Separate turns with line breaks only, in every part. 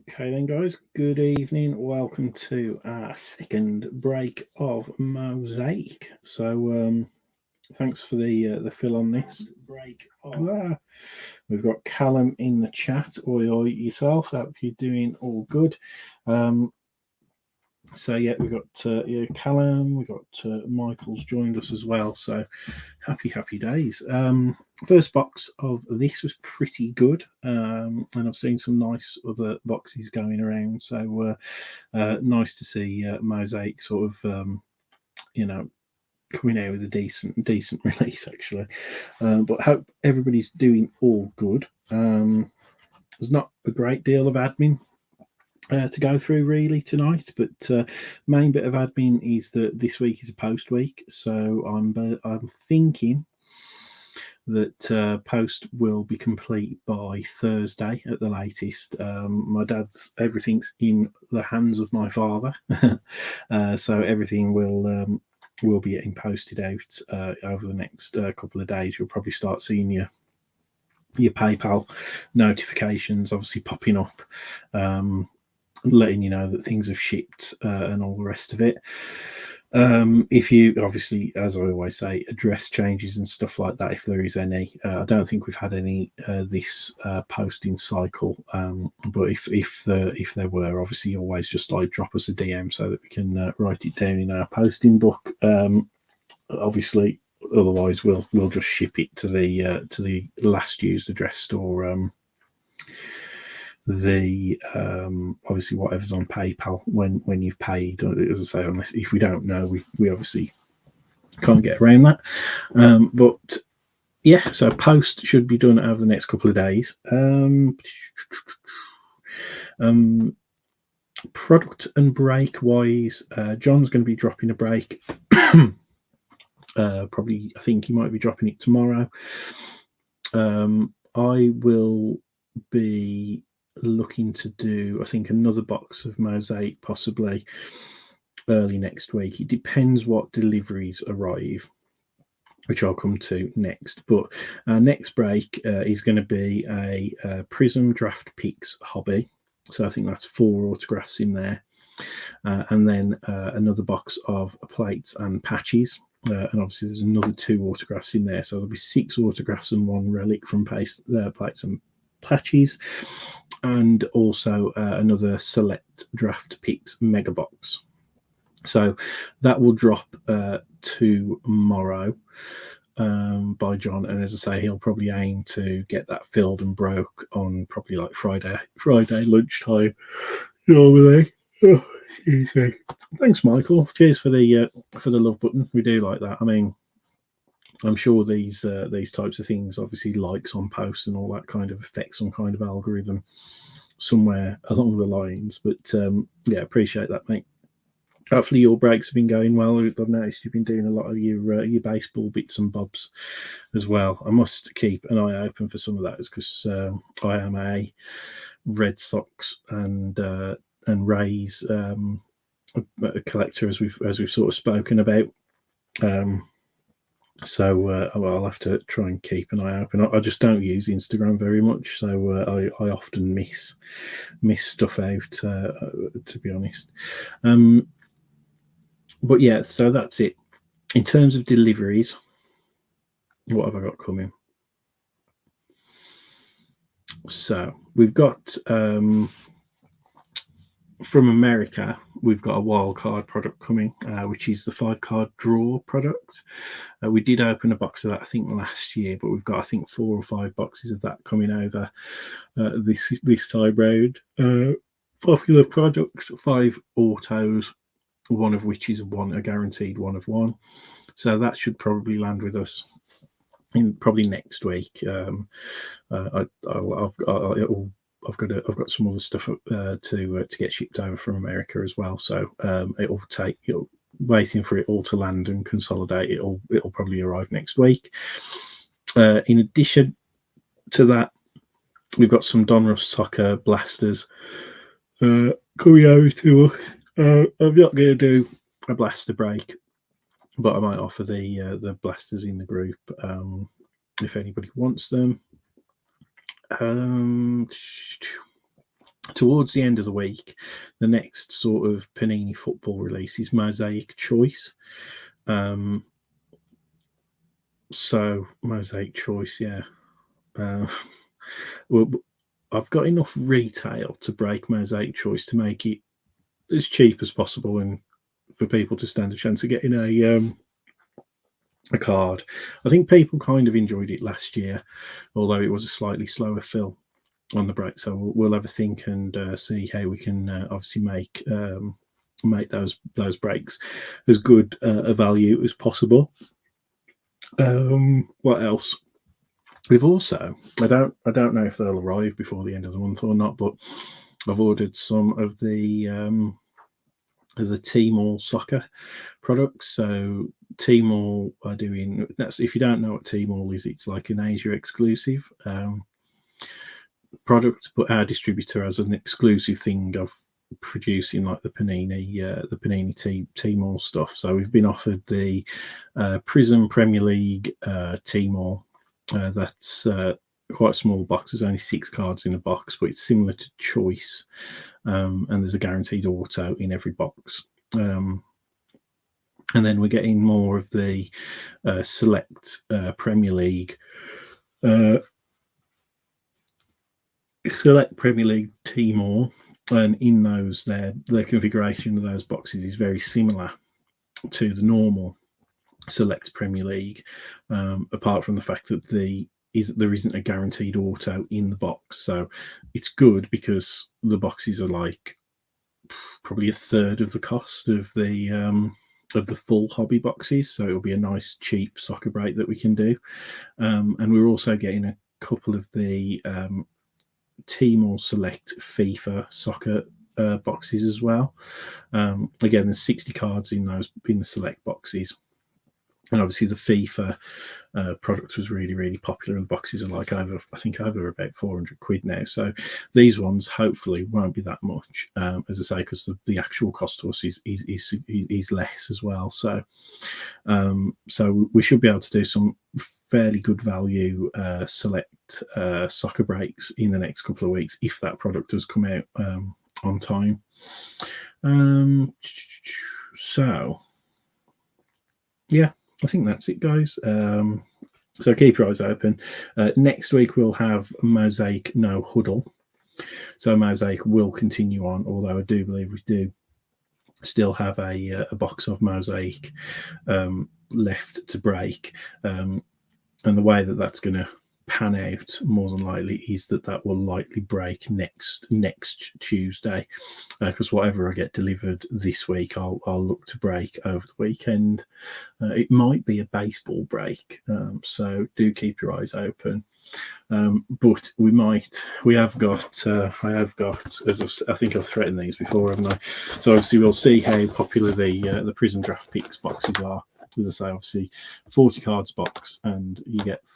Okay then, guys, good evening. Welcome to our second break of Mosaic. So thanks for the fill on this break. We've got Callum in the chat. Oi yourself. Hope you're doing all good. So yeah, we've got Callum, we've got Michael's joined us as well. So happy days. First box of this was pretty good, and I've seen some nice other boxes going around. So nice to see Mosaic sort of coming out with a decent release actually. But hope everybody's doing all good. There's not a great deal of admin to go through really tonight, but main bit of admin is that this week is a post week, so I'm thinking that post will be complete by Thursday at the latest. My dad's everything's in the hands of my father, so everything will be getting posted out over the next couple of days. You'll probably start seeing your PayPal notifications obviously popping up, letting you know that things have shipped and all the rest of it. If you obviously, as I always say, address changes and stuff like that, if there is any, I don't think we've had any this posting cycle, but if there were, obviously always just like drop us a DM so that we can write it down in our posting book. Obviously, otherwise we'll just ship it to the last used address, or the obviously whatever's on PayPal when you've paid. As I say, unless if we don't know, we obviously can't get around that. But yeah, so post should be done over the next couple of days. Product and break wise, John's going to be dropping a break. Probably, I think he might be dropping it tomorrow. I will be looking to do, I think, another box of Mosaic possibly early next week. It depends what deliveries arrive, which I'll come to next. But our next break is going to be a Prism Draft Picks hobby. So I think that's 4 autographs in there. And then another box of plates and patches. And obviously there's another 2 autographs in there. So there'll be 6 autographs and 1 relic from plates and patches, and also another select draft picks mega box. So that will drop tomorrow by John, and as I say, he'll probably aim to get that filled and broke on probably like Friday lunchtime normally. Oh, excuse me. Thanks, Michael. Cheers for the love button. We do like that. I mean, I'm sure these types of things, obviously likes on posts and all that kind of affects some kind of algorithm somewhere along the lines. But yeah, appreciate that, mate. Hopefully your breaks have been going well. I've noticed you've been doing a lot of your baseball bits and bobs as well. I must keep an eye open for some of those because I am a Red Sox and Rays a collector, as we've sort of spoken about. So I'll have to try and keep an eye open. I just don't use Instagram very much, so I often miss stuff out, to be honest. But yeah, so that's it. In terms of deliveries, what have I got coming? So we've got from America, we've got a wild card product coming, which is the 5-card draw product. We did open a box of that, I think, last year, but we've got, I think, 4 or 5 boxes of that coming over this time round. Popular products, 5 autos, one of which is a guaranteed 1 of 1. So that should probably land with us in probably next week. I've got some other stuff to get shipped over from America as well, so it'll waiting for it all to land and consolidate. It'll probably arrive next week. In addition to that, we've got some Donruss Soccer blasters coming over to us. I'm not going to do a blaster break, but I might offer the blasters in the group if anybody wants them. Towards the end of the week, the next sort of Panini football release is Mosaic Choice. So Mosaic Choice, yeah. Well, I've got enough retail to break Mosaic Choice to make it as cheap as possible and for people to stand a chance of getting a card. I think people kind of enjoyed it last year, although it was a slightly slower fill on the break. So we'll have a think and see how we can obviously make those breaks as good a value as possible. What else? We've also, I don't know if they'll arrive before the end of the month or not, but I've ordered some of the Tmall soccer products. So Tmall are doing, that's, if you don't know what Tmall is, it's like an Asia exclusive product, but our distributor has an exclusive thing of producing like the Panini Tmall stuff. So we've been offered the Prism Premier League Tmall. That's quite a small box. There's only 6 cards in a box, but it's similar to Choice, and there's a guaranteed auto in every box. And then we're getting more of the Select Premier League Tmall, and in those, the configuration of those boxes is very similar to the normal Select Premier League, apart from the fact that there isn't a guaranteed auto in the box. So it's good because the boxes are like probably a third of the cost of the full hobby boxes. So it'll be a nice cheap soccer break that we can do. And we're also getting a couple of the Tmall Select FIFA soccer boxes as well. Again, there's 60 cards in the Select boxes. And obviously the FIFA product was really, really popular, and the boxes are like over about 400 quid now. So these ones hopefully won't be that much, as I say, because the actual cost to us is less as well. So so we should be able to do some fairly good value Select soccer breaks in the next couple of weeks if that product does come out on time. So yeah, I think that's it, guys. So keep your eyes open. Next week we'll have Mosaic No Huddle. So Mosaic will continue on, although I do believe we do still have a box of Mosaic left to break. And the way that that's going to pan out, more than likely, is that will likely break next Tuesday, because whatever I get delivered this week, I'll look to break over the weekend. It might be a baseball break, so do keep your eyes open. But I have got, as I think I've threatened these before, haven't I? So obviously we'll see how popular the Prism Draft Picks boxes are. As I say, obviously 40 cards box, and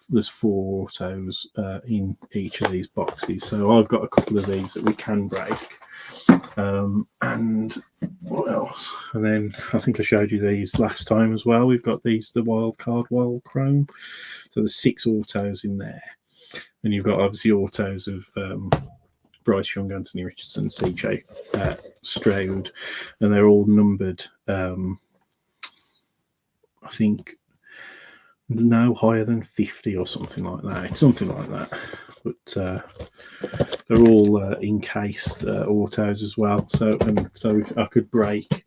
there's 4 autos in each of these boxes. So I've got a couple of these that we can break. And what else? And then I think I showed you these last time as well. We've got the Wild Chrome. So there's 6 autos in there. And you've got obviously autos of Bryce Young, Anthony Richardson, CJ Stroud, and they're all numbered. I think no higher than 50 or something like that. It's something like that. But they're all encased autos as well. So I could break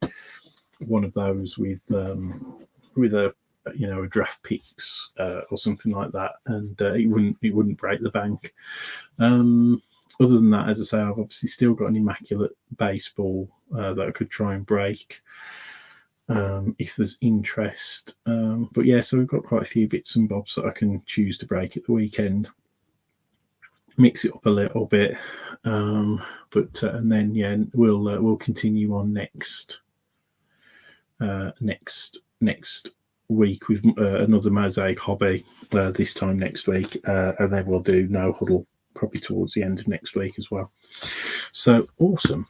one of those with a draft picks or something like that, and it wouldn't break the bank. Other than that, as I say, I've obviously still got an immaculate baseball that I could try and break if there's interest. But yeah, so we've got quite a few bits and bobs that I can choose to break at the weekend. Mix it up a little bit, and then we'll continue on next next week with another Mosaic hobby this time next week, and then we'll do No Huddle probably towards the end of next week as well. So awesome.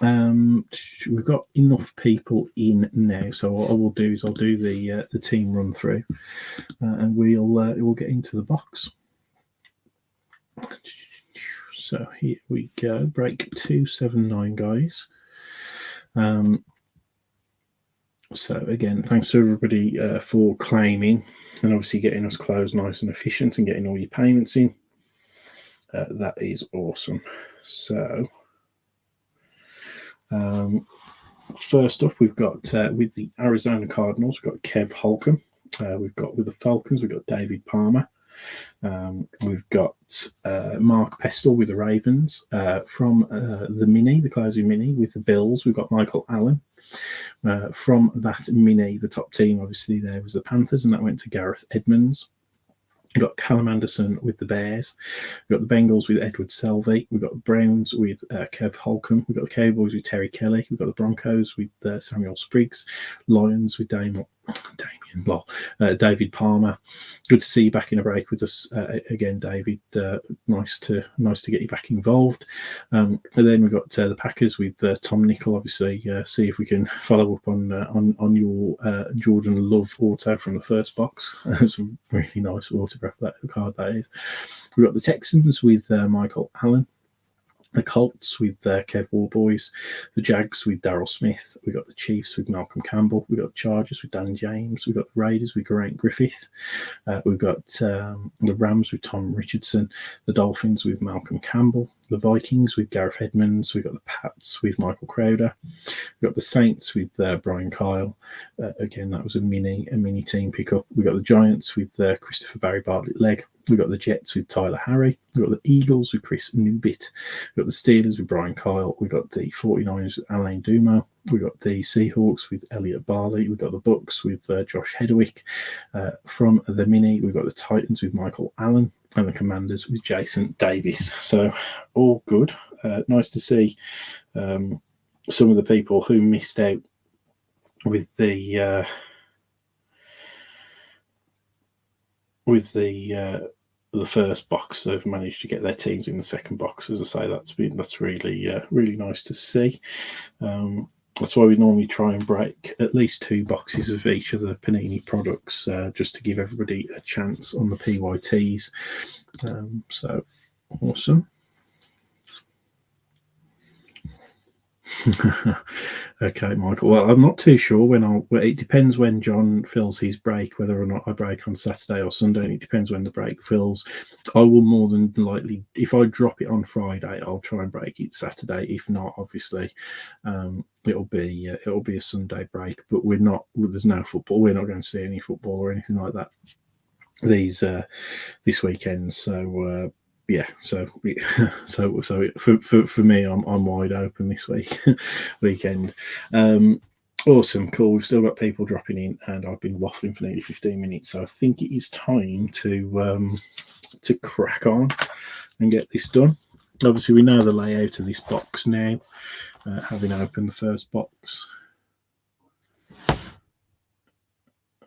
We've got enough people in now, so what I will do is I'll do the team run through, and we'll get into the box. So here we go. Break 279, guys. So again, thanks to everybody for claiming and obviously getting us closed nice and efficient and getting all your payments in. That is awesome. So first up, we've got with the Arizona Cardinals, we've got Kev Holcomb. We've got with the Falcons, we've got David Palmer. We've got Mark Pestle with the Ravens. From the closing mini with the Bills, we've got Michael Allen. From that mini, the top team obviously there was the Panthers, and that went to Gareth Edmonds. We've got Callum Anderson with the Bears. We've got the Bengals with Edward Selvey. We've got the Browns with Kev Holcomb. We've got the Cowboys with Terry Kelly. We've got the Broncos with Samuel Spriggs. Lions with David Palmer. Good to see you back in a break with us again, David. Nice to get you back involved. And then we've got the Packers with Tom Nickel. Obviously, see if we can follow up on your Jordan Love auto from the first box. It's a really nice autograph that card that is. We've got the Texans with Michael Allen. The Colts with Kev Warboys, the Jags with Daryl Smith, we've got the Chiefs with Malcolm Campbell, we've got the Chargers with Dan James, we've got the Raiders with Geraint Griffith, we've got the Rams with Tom Richardson, the Dolphins with Malcolm Campbell, the Vikings with Gareth Edmonds, we've got the Pats with Michael Crowder, we've got the Saints with Brian Kyle, again that was a mini team pickup, we've got the Giants with Christopher Barry Bartlett-Legg, we've got the Jets with Tyler Harry. We've got the Eagles with Chris Newbit. We've got the Steelers with Brian Kyle. We've got the 49ers with Alain Dumas. We've got the Seahawks with Elliot Barley. We've got the Bucks with Josh Hedwick. From the mini, we've got the Titans with Michael Allen. And the Commanders with Jason Davis. So all good. Nice to see some of the people who missed out with the first box, they've managed to get their teams in the second box. As I say, that's really nice to see. That's why we normally try and break at least 2 boxes of each of the Panini products, just to give everybody a chance on the PYTs. So awesome. Okay, Michael. Well, I'm not too sure it depends when John fills his break, whether or not I break on Saturday or Sunday. And it depends when the break fills. I will more than likely, if I drop it on Friday, I'll try and break it Saturday. If not, obviously, it'll be a Sunday break. But there's no football. We're not going to see any football or anything like that this weekend. So. Yeah, so for me, I'm wide open this weekend. Awesome, cool. We've still got people dropping in, and I've been waffling for nearly 15 minutes. So I think it is time to crack on and get this done. Obviously, we know the layout of this box now, having opened the first box.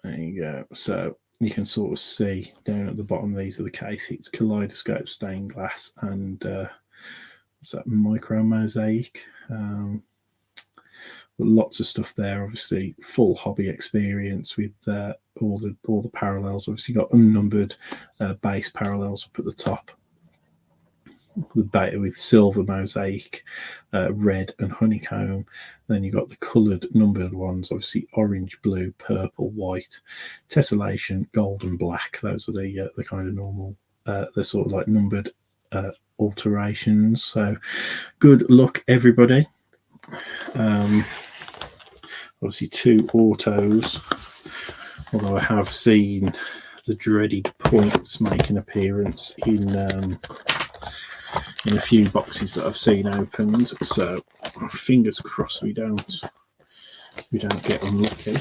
There you go. So you can sort of see down at the bottom, these are the case hits, kaleidoscope stained glass, and what's that, micro mosaic. Lots of stuff there. Obviously, full hobby experience with all the parallels. Obviously, got unnumbered base parallels up at the top, with silver mosaic, red and honeycomb. Then you've got the coloured numbered ones, obviously orange, blue, purple, white, tessellation, gold and black. Those are the kind of normal, they're sort of like numbered alterations. So good luck, everybody. Obviously 2 autos, although I have seen the dreaded points make an appearance in a few boxes that I've seen opened, so fingers crossed we don't get unlucky.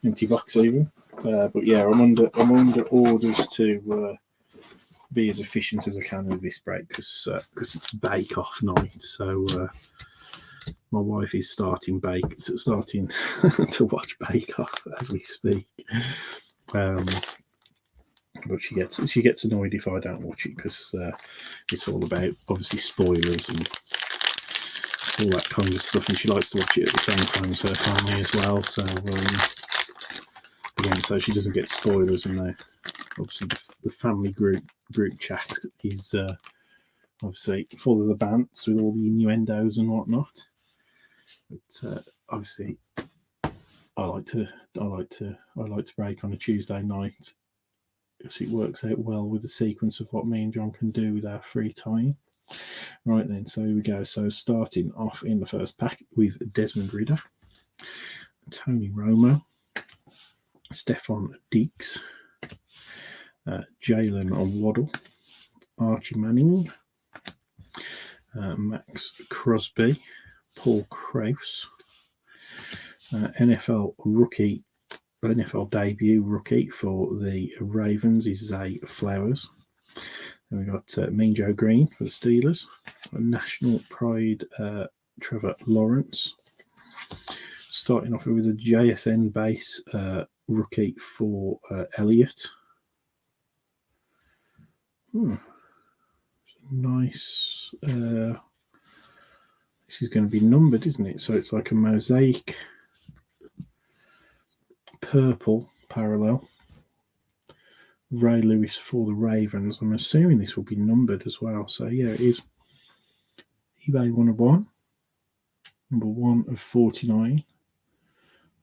empty box even. But yeah, I'm under orders to be as efficient as I can with this break because it's bake off night. So my wife is starting to watch Bake Off as we speak. But she gets annoyed if I don't watch it because it's all about obviously spoilers and all that kind of stuff, and she likes to watch it at the same time as her family as well. So again, so she doesn't get spoilers, and obviously the family group chat is obviously full of the bants with all the innuendos and whatnot. But obviously, I like to break on a Tuesday night because it works out well with the sequence of what me and John can do with our free time. Right then, so here we go. So starting off in the first pack with Desmond Ridder, Tony Romo, Stefan Diggs, Jalen Waddle, Archie Manning, Max Crosby, Paul Krause, NFL debut rookie for the Ravens is Zay Flowers. Then we've got Mean Joe Green for the Steelers, National Pride Trevor Lawrence. Starting off with a JSN base rookie for Elliott. Nice. This is going to be numbered, isn't it? So it's like a Mosaic purple parallel. Ray Lewis for the Ravens. I'm assuming this will be numbered as well. So yeah, it is. eBay 101, number 1 of 49,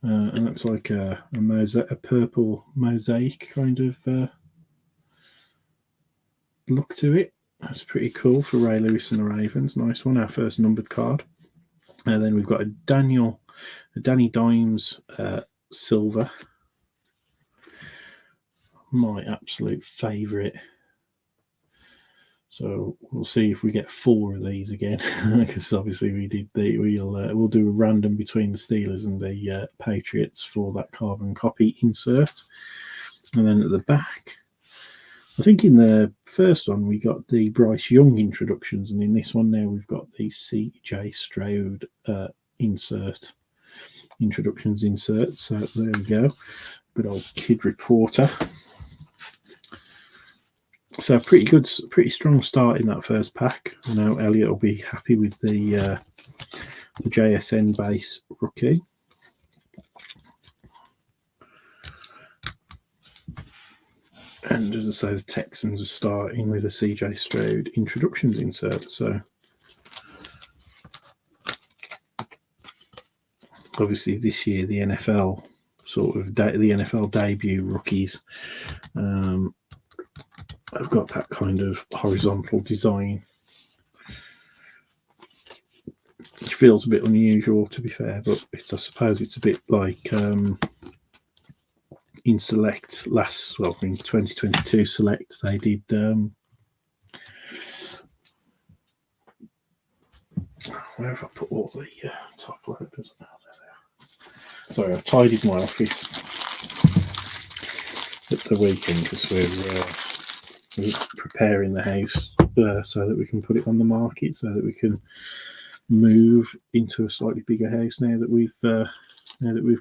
and that's like a purple mosaic kind of look to it. That's pretty cool for Ray Lewis and the Ravens. Nice one. Our first numbered card. And then we've got a Danny Dimes silver. My absolute favourite. So we'll see if we get 4 of these again, because obviously we'll do a random between the Steelers and the Patriots for that carbon copy insert. And then at the back, I think in the first one we got the Bryce Young introductions, and in this one now we've got the CJ Stroud introductions insert. So there we go. Good old Kid Reporter. So pretty strong start in that first pack. I know Elliot will be happy with the JSN base rookie. And as I say, the Texans are starting with a CJ Stroud introductions insert. So obviously this year the NFL the NFL debut rookies. I've got that kind of horizontal design, which feels a bit unusual to be fair, but I suppose it's a bit like in Select in 2022 Select they did where have I put all the top loaders? Oh, there they are. Sorry, I've tidied my office at the weekend because we're preparing the house so that we can put it on the market, so that we can move into a slightly bigger house now that we've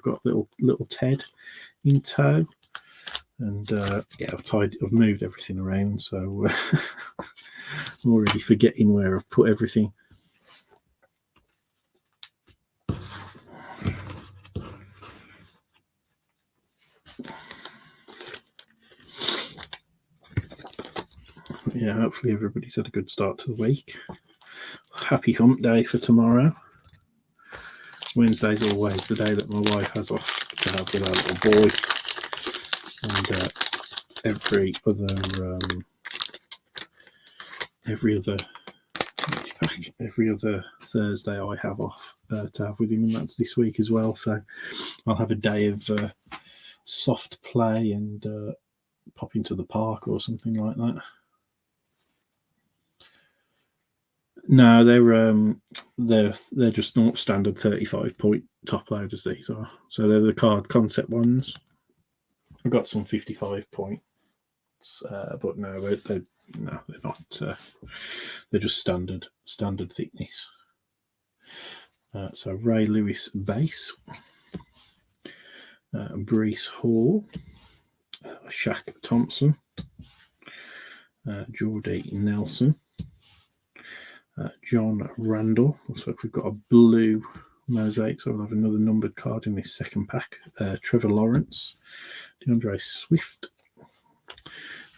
got little Ted in tow. And yeah, I've moved everything around, so I'm already forgetting where I've put everything. Yeah, hopefully everybody's had a good start to the week. Happy hump day for tomorrow. Wednesday's always the day that my wife has off to have with our little boy. And every other Thursday I have off to have with him, and that's this week as well. So I'll have a day of soft play and pop into the park or something like that. No, they're just not standard 35-point top loaders. These are, so they're the card concept ones. I've got some 55 points, but no, they're not. They're just standard thickness. So Ray Lewis base, Brees Hall, Shaq Thompson, Geordie Nelson, John Randall. Looks like we've got a blue Mosaic, so we'll have another numbered card in this second pack. Trevor Lawrence, DeAndre Swift.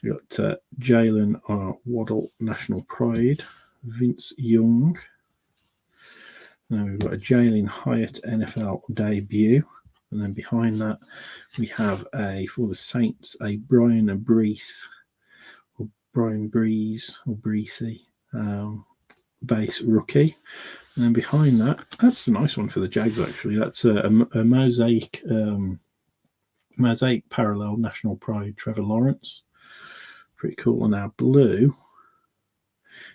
We've got Jalen Waddle, National Pride, Vince Young. Now we've got a Jalen Hyatt NFL debut. And then behind that, we have for the Saints, a Brian Brees, or Brian Breeze, or Breesy, base rookie. And then behind that, that's a nice one for the Jags, actually. That's a Mosaic parallel National Pride Trevor Lawrence. Pretty cool. And our blue,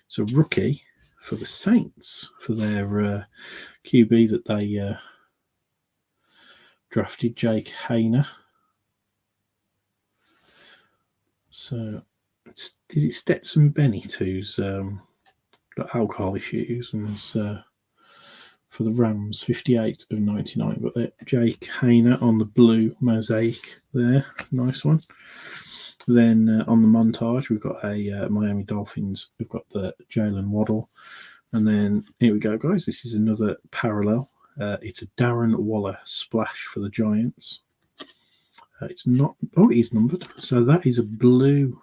it's a rookie for the Saints, for their QB that they drafted, Jake Hayner. So is it Stetson Bennett who's got alcohol issues and is for the Rams, 58 of 99. But Jake Hayner on the blue Mosaic there, nice one. Then on the montage, we've got a Miami Dolphins. We've got the Jalen Waddle. And then here we go, guys. This is another parallel. It's a Darren Waller splash for the Giants. It's not. Oh, it is numbered. So that is a blue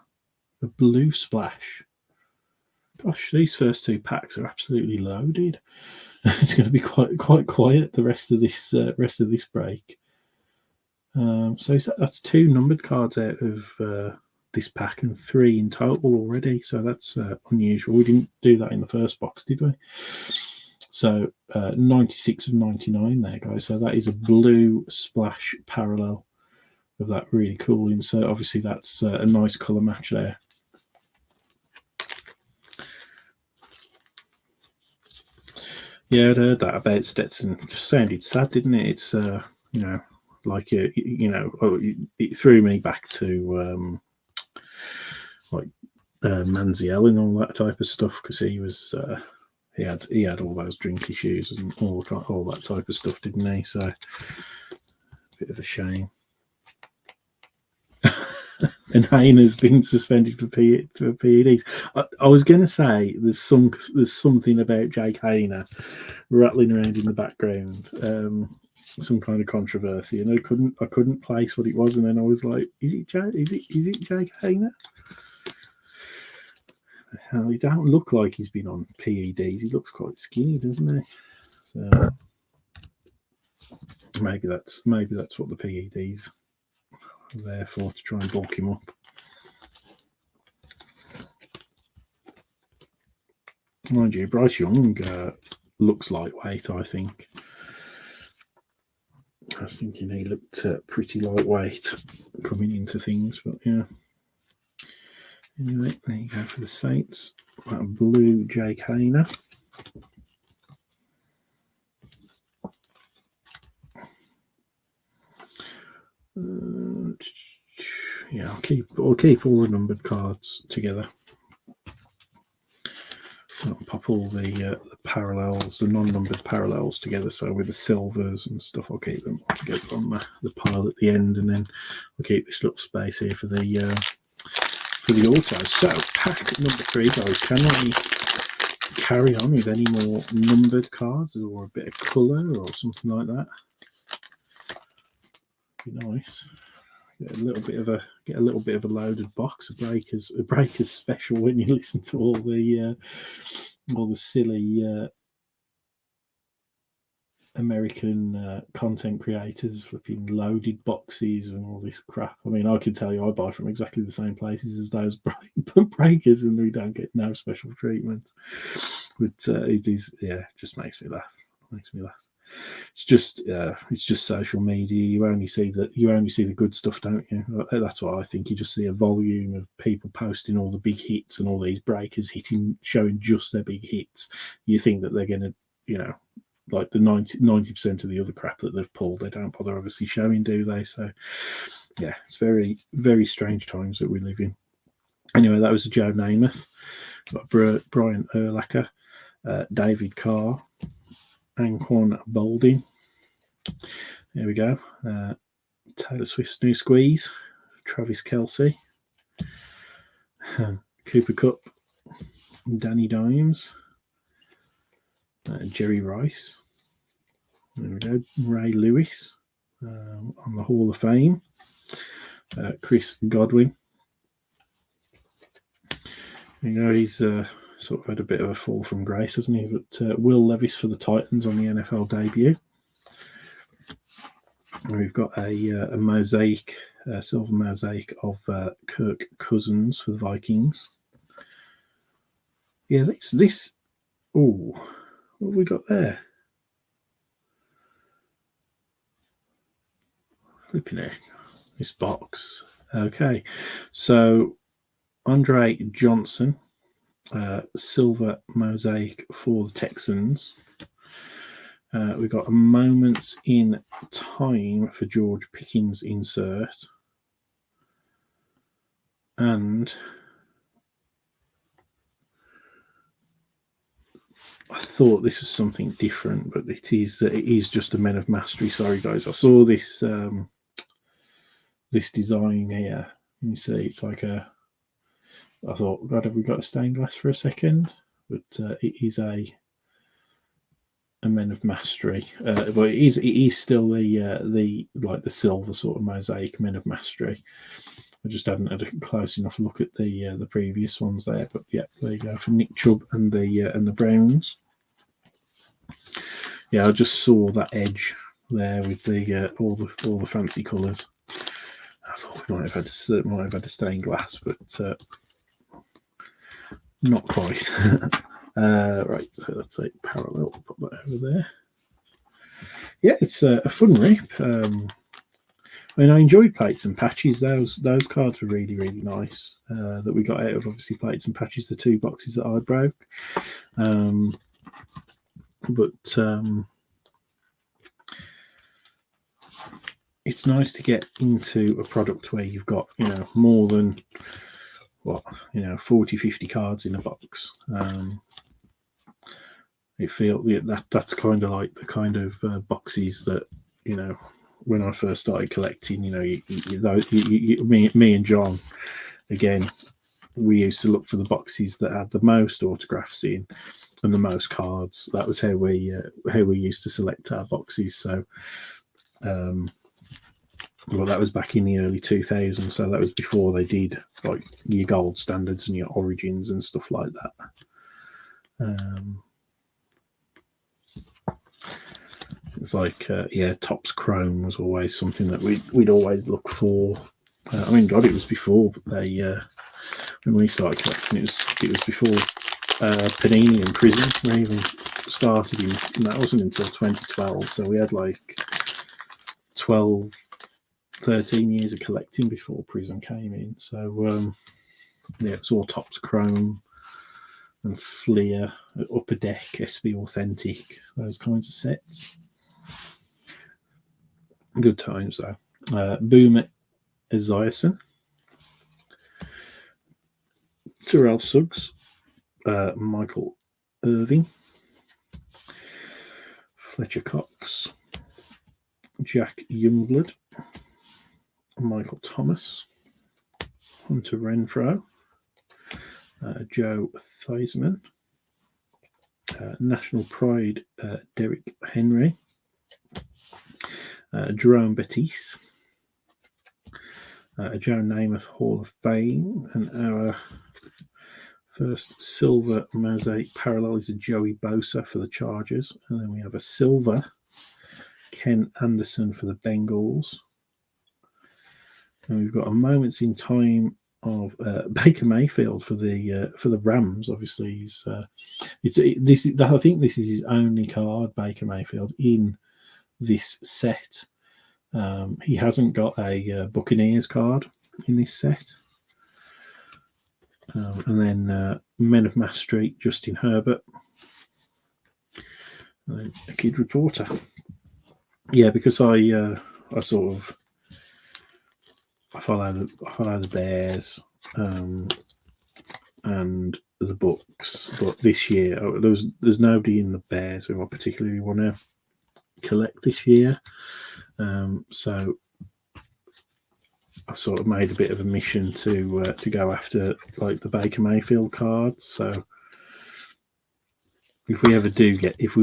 splash. Gosh, these first two packs are absolutely loaded. It's going to be quite quiet the rest of this break. So that's 2 numbered cards out of this pack and 3 in total already. So that's unusual. We didn't do that in the first box, did we? So 96 of 99 there, guys. So that is a blue splash parallel of that really cool insert. Obviously, that's a nice colour match there. Yeah, I'd heard that about Stetson. It just sounded sad, didn't it? It's like it threw me back to Manziel and all that type of stuff, because he was he had all those drink issues and all that type of stuff, didn't he? So a bit of a shame. And Hayner's been suspended for PEDs. I was going to say there's something about Jake Hayner rattling around in the background, some kind of controversy, and I couldn't place what it was, and then I was like, is it Jake Hayner? He don't look like he's been on PEDs. He looks quite skinny, doesn't he? So maybe that's what the PEDs are there for, to try and bulk him up. Mind you, Bryce Young looks lightweight, I think. I was thinking he looked pretty lightweight coming into things, but yeah. Anyway, there you go for the Saints. That blue Jake Hayner. Yeah, I'll keep all the numbered cards together. I'll pop all the parallels, the non-numbered parallels together. So with the silvers and stuff, I'll keep them all together on the pile at the end, and then I'll keep this little space here for the autos. So pack number 3, guys. Can I carry on with any more numbered cards or a bit of colour or something like that? Be nice. Get a little bit of a loaded box. A breakers special when you listen to all the silly American content creators flipping loaded boxes and all this crap. I mean, I can tell you I buy from exactly the same places as those breakers, and we don't get no special treatment. But it is, yeah, it just makes me laugh. it's just social media. You only see the good stuff, don't you? That's what I think. You just see a volume of people posting all the big hits and all these breakers showing just their big hits. You think that they're going to, like the 90% of the other crap that they've pulled, they don't bother obviously showing, do they? So yeah, it's very, very strange times that we live in. Anyway, that was Joe Namath. Got Brian Urlacher, David Carr, Anquan Bolding. There we go. Taylor Swift's new squeeze, Travis Kelce, Cooper Kupp, Danny Dimes, Jerry Rice. There we go. Ray Lewis on the Hall of Fame. Chris Godwin. He's sort of had a bit of a fall from grace, hasn't he? But Will Levis for the Titans on the NFL debut. And we've got a mosaic, silver mosaic of Kirk Cousins for the Vikings. Yeah, this. Oh, what have we got there? Flipping it. This box. Okay, so Andre Johnson, silver mosaic for the Texans. We've got a Moments in Time for George Pickens insert. And I thought this was something different, but it is just a Men of Mastery. Sorry, guys. I saw this this design here. You see, it's like I thought, God, have we got a stained glass for a second? But it is a Men of Mastery. But it is still the silver sort of mosaic Men of Mastery. I just hadn't had a close enough look at the previous ones there. But yeah, there you go for Nick Chubb and the Browns. Yeah, I just saw that edge there with the all the fancy colours. I thought we might have had a stained glass, but not quite. Right, so let's say parallel. Put that over there. Yeah, it's a fun rip. I enjoyed Plates and Patches. Those cards were really, really nice. That we got out of obviously Plates and Patches, the 2 boxes that I broke. But it's nice to get into a product where you've got more than 40, 50 cards in a box. That's kind of like the kind of boxes that when I first started collecting. Me and John, again, we used to look for the boxes that had the most autographs in and the most cards. That was how we used to select our boxes. So that was back in the early 2000s, so that was before they did like your gold standards and your origins and stuff like that. It's like Topps Chrome was always something that we'd always look for. God, it was before they when we started collecting. It was before Panini and Prism even started, and that wasn't until 2012. So we had like 12, 13 years of collecting before Prism came in. So it was all Topps Chrome and Fleer, Upper Deck, SB Authentic, those kinds of sets. Good times though. Boomer Esiason, Terrell Suggs, Michael Irving, Fletcher Cox, Jack Youngblood, Michael Thomas, Hunter Renfro, Joe Theismann, National Pride, Derek Henry, Jerome Bettis, Joe Namath Hall of Fame, and our first silver mosaic parallel is a Joey Bosa for the Chargers, and then we have a silver Ken Anderson for the Bengals, and we've got a Moments in Time of Baker Mayfield for the Rams. Obviously, I think this is his only card, Baker Mayfield, in this set. He hasn't got a Buccaneers card in this set. And then Men of Mass Street, Justin Herbert. And then a Kid Reporter. Yeah, because I sort of I follow the Bears and the Bucks, but this year there's nobody in the Bears who I particularly want to collect this year. So I've sort of made a bit of a mission to go after like the Baker Mayfield cards. So if we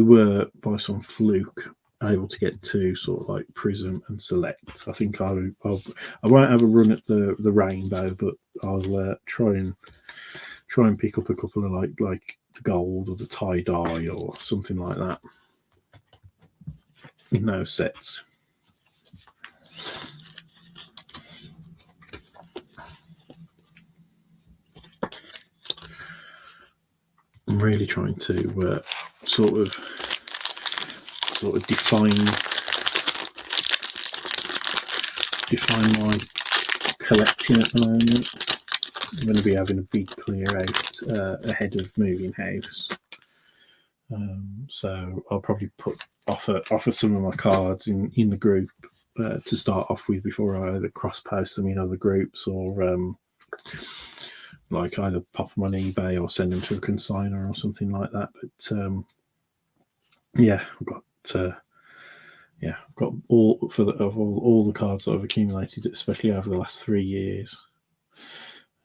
were by some fluke able to get two sort of like Prism and Select, I think I won't have a run at the Rainbow, but I'll try and pick up a couple of like the Gold or the Tie Dye or something like that in those sets. I'm really trying to sort of define my collecting at the moment. I'm going to be having a big clear out ahead of moving house, so I'll probably offer some of my cards in the group to start off with before I either cross post them in other groups or like either pop them on eBay or send them to a consignor or something like that. But yeah, I've got all the cards that I've accumulated, especially over the last 3 years,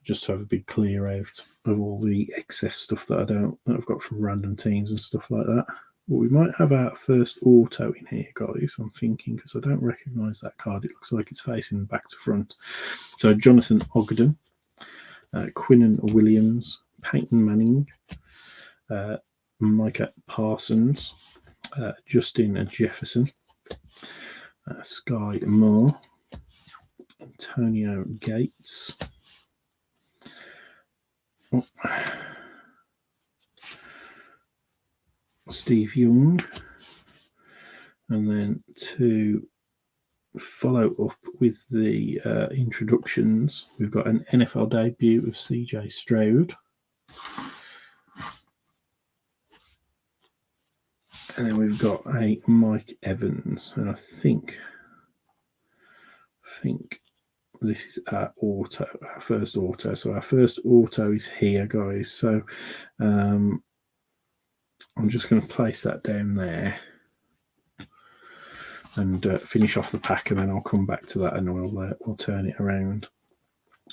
just to have a big clear out of all the excess stuff that I've got from random teams and stuff like that. Well, we might have our first auto in here, guys. I'm thinking, because I don't recognise that card. It looks like it's facing back to front. So Jonathan Ogden, Quinnen Williams, Peyton Manning, Micah Parsons, Justin Jefferson, Sky Moore, Antonio Gates, Steve Young, and then to follow up with the introductions, we've got an NFL debut of CJ Stroud, and then we've got a Mike Evans, and I think this is our first auto. So our first auto is here, guys. So I'm just going to place that down there and finish off the pack, and then I'll come back to that and we'll turn it around.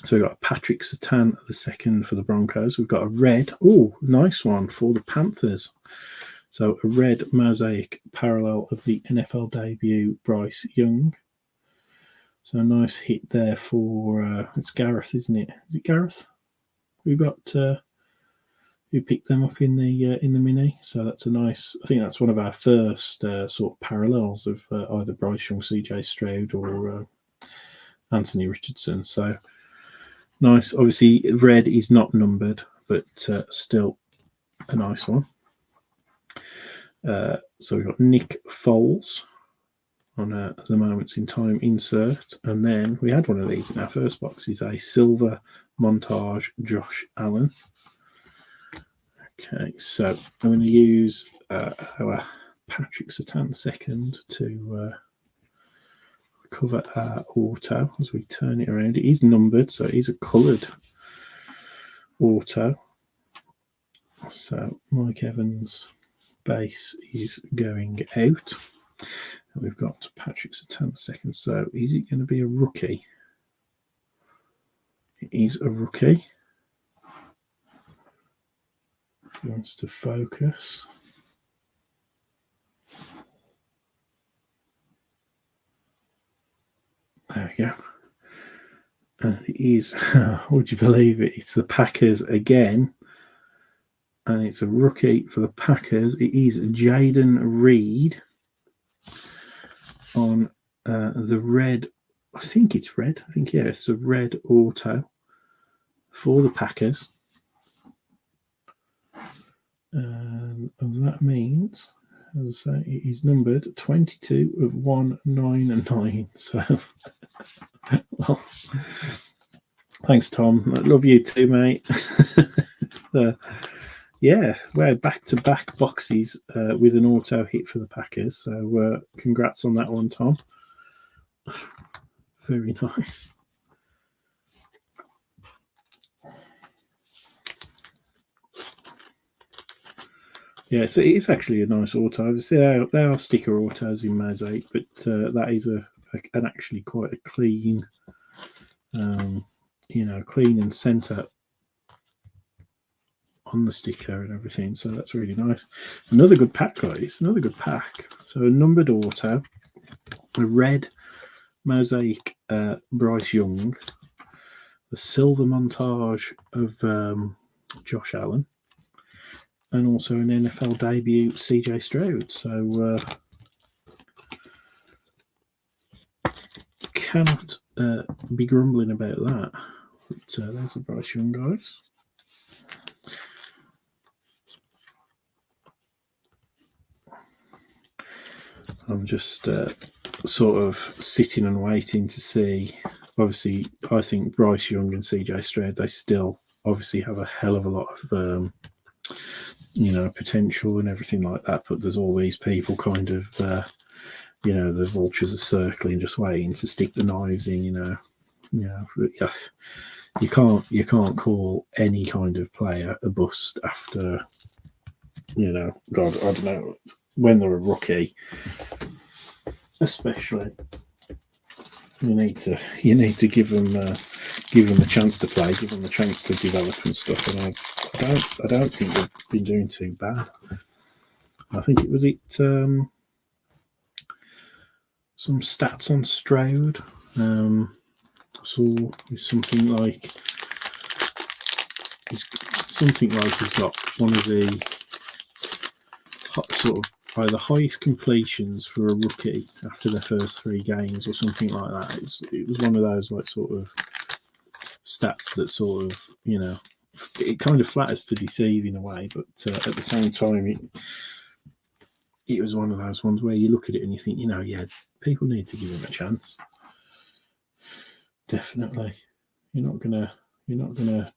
So we've got Patrick Surtain the second for the Broncos. We've got a red, nice one for the Panthers. So a red Mosaic parallel of the NFL debut Bryce Young. So a nice hit there for it's Gareth, isn't it? Is it Gareth? We've got who picked them up in the mini. So that's a nice. I think that's one of our first sort of parallels of either Bryce Young, CJ Stroud, or Anthony Richardson. So nice. Obviously, red is not numbered, but still a nice one. So we've got Nick Foles on the Moments in Time insert, and then we had one of these in our first box. Is a silver montage Josh Allen. Okay, so I'm going to use our Patrick Surtain second to cover our auto as we turn it around. It is numbered, so it is a coloured auto. So Mike Evans base is going out. And we've got Patrick Surtain second. So is it going to be a rookie? It is a rookie. He wants to focus. There we go. And it is, would you believe it? It's the Packers again. And it's a rookie for the Packers. It is Jaden Reed on the red. I think it's red. It's a red auto. for the Packers. And that means, as I say, it is numbered 22 of 199. So, well, thanks, Tom. I love you too, mate. Yeah, we're back-to-back boxes with an auto hit for the Packers. So, congrats on that one, Tom. Very nice. Yeah, so it is actually a nice auto. Obviously, there are sticker autos in Mosaic, but that is an actually quite a clean, clean and centre on the sticker and everything. So that's really nice. Another good pack, guys. Another good pack. So a numbered auto, a red Mosaic Bryce Young, the silver montage of Josh Allen, and also an NFL debut, CJ Stroud. So cannot be grumbling about that. But there's the Bryce Young, guys. I'm just sort of sitting and waiting to see. Obviously, I think Bryce Young and CJ Stroud, they still obviously have a hell of a lot of potential and everything like that. But there's all these people kind of, the vultures are circling, just waiting to stick the knives in. You can't call any kind of player a bust after, God, I don't know, when they're a rookie, especially. You need to give them a chance to play, give them a chance to develop and stuff. And I don't think they've been doing too bad. I think it was some stats on Stroud. I saw something like he's got one of the sort of the highest completions for a rookie after their first 3 games or something like that. It was one of those like sort of stats that sort of, it kind of flatters to deceive in a way, but at the same time, it was one of those ones where you look at it and you think, yeah, people need to give him a chance. Definitely. You're not gonna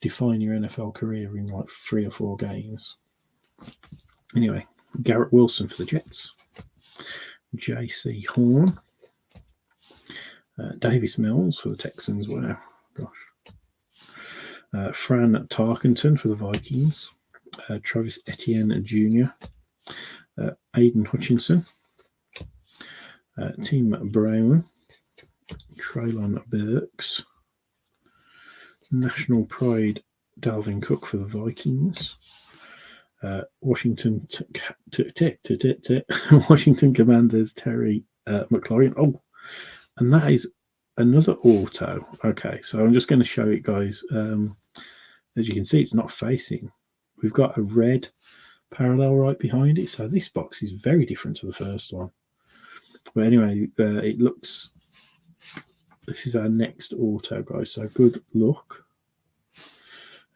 define your NFL career in like 3 or 4 games. Anyway, Garrett Wilson for the Jets, J.C. Horn, Davis Mills for the Texans. Wow, gosh. Fran Tarkenton for the Vikings, Travis Etienne Jr., Aiden Hutchinson, Tim Brown, Traylon Burks, National Pride Dalvin Cook for the Vikings, Washington Commanders Terry McLaurin. Oh, and that is another auto. Okay, so I'm just going to show it, guys. As you can see, it's not facing. We've got a red parallel right behind it. So this box is very different to the first one. But anyway, it looks... This is our next auto, guys. So good luck.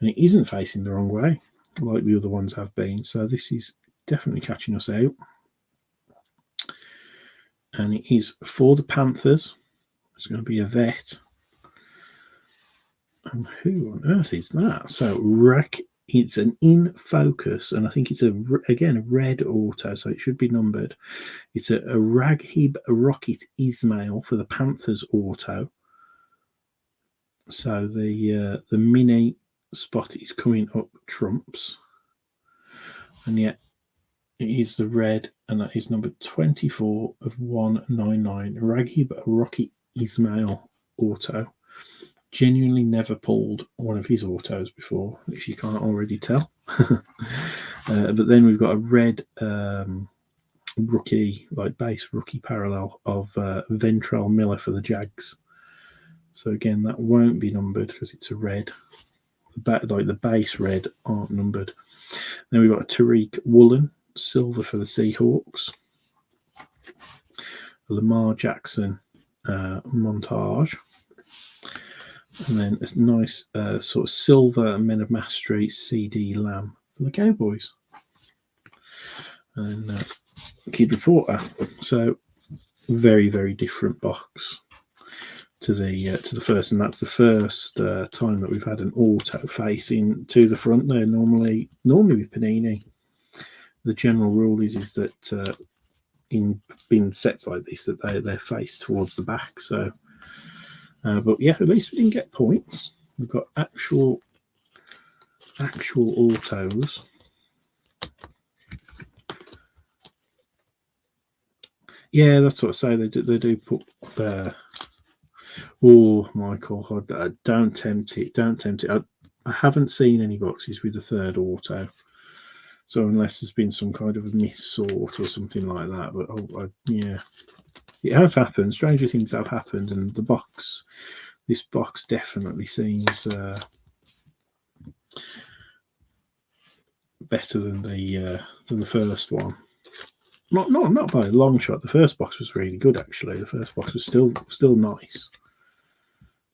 And it isn't facing the wrong way, like the other ones have been. So this is definitely catching us out. And it is for the Panthers. It's going to be a vet. And who on earth is that? So it's an in focus, and I think it's a red auto, so it should be numbered. It's a Raghib Rocket Ismail for the Panthers auto. So the mini spot is coming up trumps, and yet it is the red, and that is number 24 of 199. Raghib Rocket Ismail auto. Genuinely never pulled one of his autos before, if you can't already tell. But then we've got a red rookie, like base rookie parallel of Ventrell Miller for the Jags. So again, that won't be numbered because it's a red. The base red aren't numbered. Then we've got a Tariq Woolen, silver for the Seahawks. Lamar Jackson montage. And then a nice sort of silver Men of Mastery CD Lamb for the Cowboys. And Kid Reporter. So very, very different box to the first, and that's the first time that we've had an auto facing to the front there. Normally with Panini, the general rule is that in sets like this that they're faced towards the back. So, but yeah, at least we didn't get points. We've got actual autos. Yeah, that's what I say. They do put. Oh, Michael, don't tempt it. Don't tempt it. I haven't seen any boxes with a third auto. So unless there's been some kind of a missort or something like that, but yeah, it has happened. Stranger things have happened, and this box definitely seems better than the first one. Not by a long shot. The first box was really good, actually. The first box was still nice.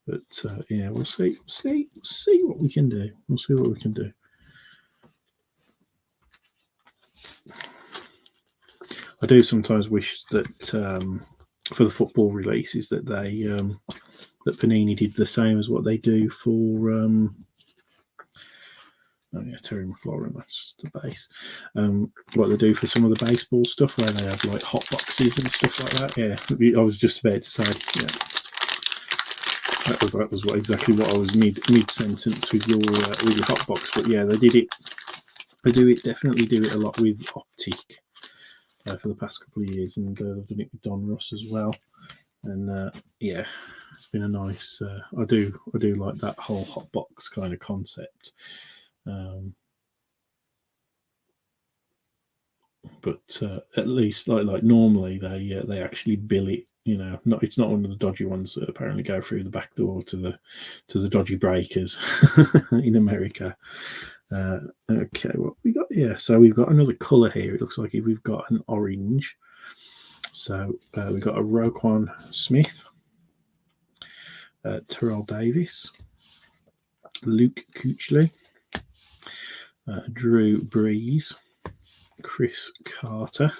But yeah, we'll see what we can do. We'll see what we can do. I do sometimes wish that for the football releases that that Panini did the same as what they do for Terry McLaurin. That's just the base. What they do for some of the baseball stuff, where they have like hot boxes and stuff like that. Yeah, I was just about to say. Yeah, that was exactly what I was mid sentence with your hot box. But yeah, they did it. They definitely do it a lot with Optic. For the past couple of years, and they've done it with Don Ross as well. And yeah, it's been a nice. I do like that whole hot box kind of concept. But at least like normally they actually bill it. You know, it's not one of the dodgy ones that apparently go through the back door to the dodgy breakers in America. Okay, what we got here? So we've got another colour here. It looks like we've got an orange. So we've got a Roquan Smith, Terrell Davis, Luke Kuechly, Drew Brees, Chris Carter,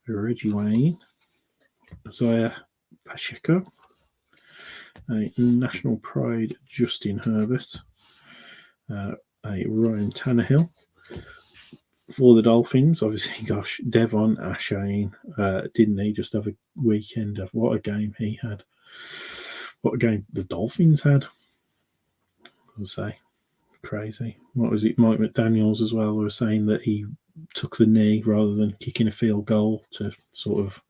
Reggie Wayne, Isaiah Pacheco, a National Pride Justin Herbert, a Ryan Tannehill. For the Dolphins, obviously, gosh, Devon Achane, didn't he just have a weekend of what a game he had? What a game the Dolphins had. I'll say, crazy. What was it? Mike McDaniels as well was saying that he took the knee rather than kicking a field goal to sort of,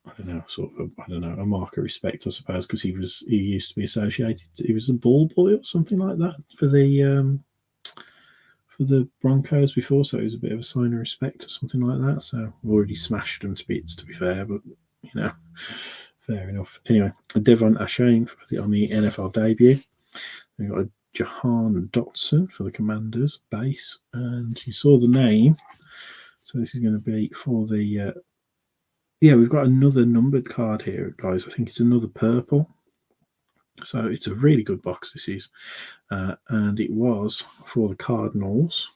I don't know, a mark of respect, I suppose, because he used to be associated. He was a ball boy or something like that for the Broncos before, so it was a bit of a sign of respect or something like that. So I've already smashed them to be fair, but you know, fair enough. Anyway, Devon Achane on the NFL debut. We've got a Jahan Dotson for the Commanders base, and you saw the name. So this is going to be for the yeah. We've got another numbered card here, guys. I think it's another purple. So it's a really good box, this is. And it was for the Cardinals.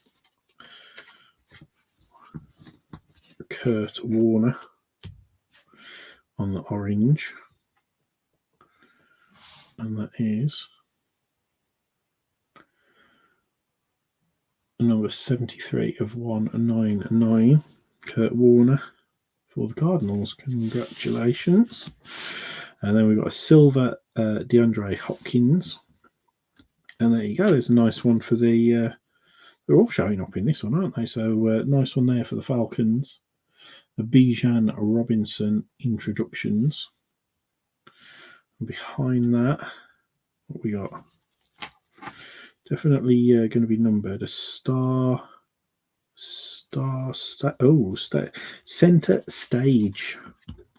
Kurt Warner on the orange. And that is number 73 of 199. Kurt Warner for the Cardinals. Congratulations. And then we've got a silver DeAndre Hopkins. And there you go. There's a nice one for the... they're all showing up in this one, aren't they? So nice one there for the Falcons. The Bijan Robinson introductions. And behind that, what we got? Definitely going to be numbered. A center stage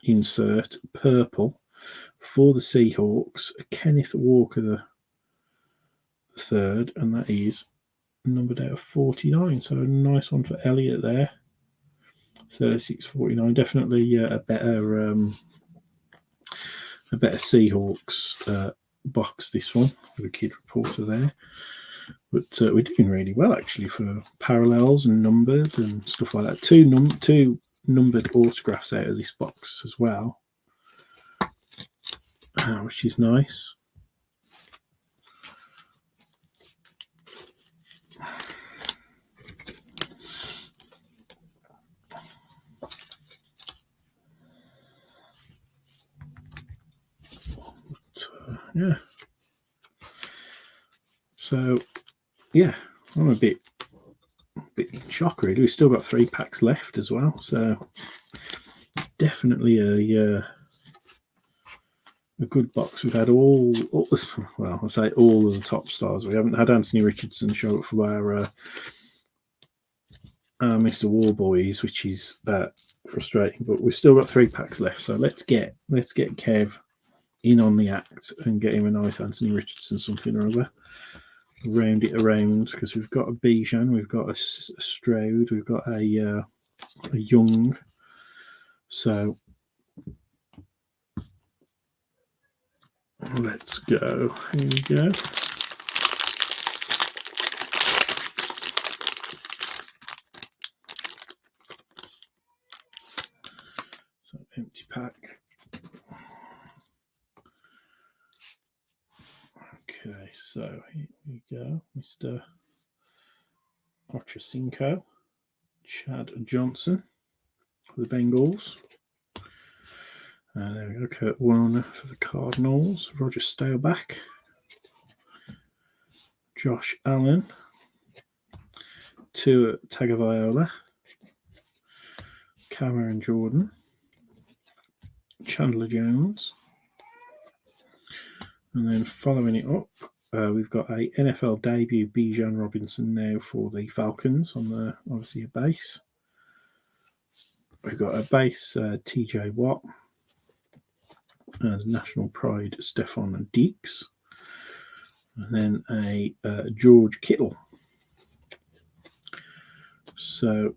insert purple for the Seahawks. Kenneth Walker the third, and that is numbered out of 49. So a nice one for Elliott there. 36.49. Definitely a better a better Seahawks box, this one, with a kid reporter there. But we're doing really well, actually, for parallels and numbered and stuff like that. Two numbered autographs out of this box as well, which is nice. Yeah. So, yeah, I'm a bit in shock, really. We've still got 3 packs left as well, so it's definitely a good box. We've had all well, I say all of the top stars. We haven't had Anthony Richardson show up for our Mr. War Boys, which is frustrating, but we've still got 3 packs left. So let's get Kev in on the act and get him a nice Anthony Richardson something or other. Round it around, because we've got a Bijan, we've got a Stroud, we've got a Young. So let's go. Here we go. So empty pack. Okay, so here we go. Mr. Ochocinco, Chad Johnson for the Bengals. There we go. Kurt Warner for the Cardinals. Roger Staubach. Josh Allen. Tua Tagovailoa. Cameron Jordan. Chandler Jones. And then following it up, we've got a NFL debut Bijan Robinson now for the Falcons on the obviously a base. We've got a base TJ Watt and National Pride Stephon Diggs, and then a George Kittle. So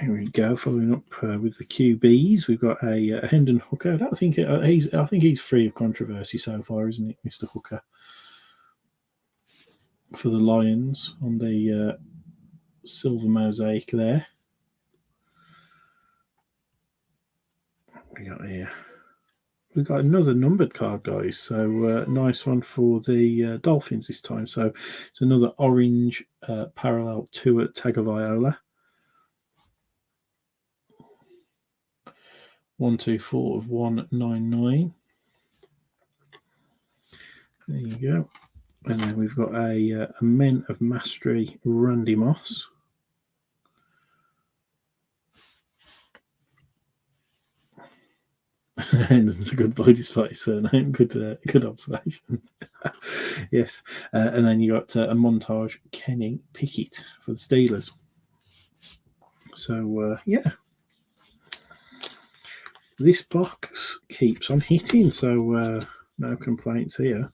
here we go. Following up with the QBs, we've got a Hendon Hooker. I think he's free of controversy so far, isn't it, Mr. Hooker? For the Lions on the silver mosaic there. We got here. We've got another numbered card, guys. So nice one for the Dolphins this time. So it's another orange parallel Tua Tagovailoa. 124 of 199. There you go. And then we've got a Men of Mastery Randy Moss. It's a good body spice surname. Good observation. Yes. And then you got a montage Kenny Pickett for the Steelers. So, yeah. This box keeps on hitting, so no complaints here.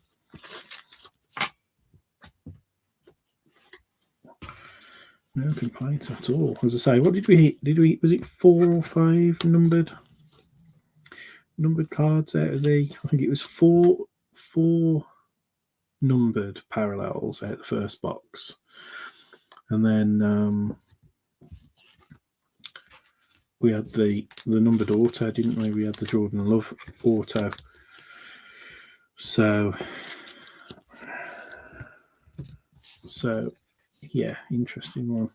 No complaints at all. As I say, what did we hit? Was it 4 or 5 numbered cards out of the? I think it was four numbered parallels out of the first box, and then we had the numbered auto, didn't we? We had the Jordan Love auto. So yeah, interesting one.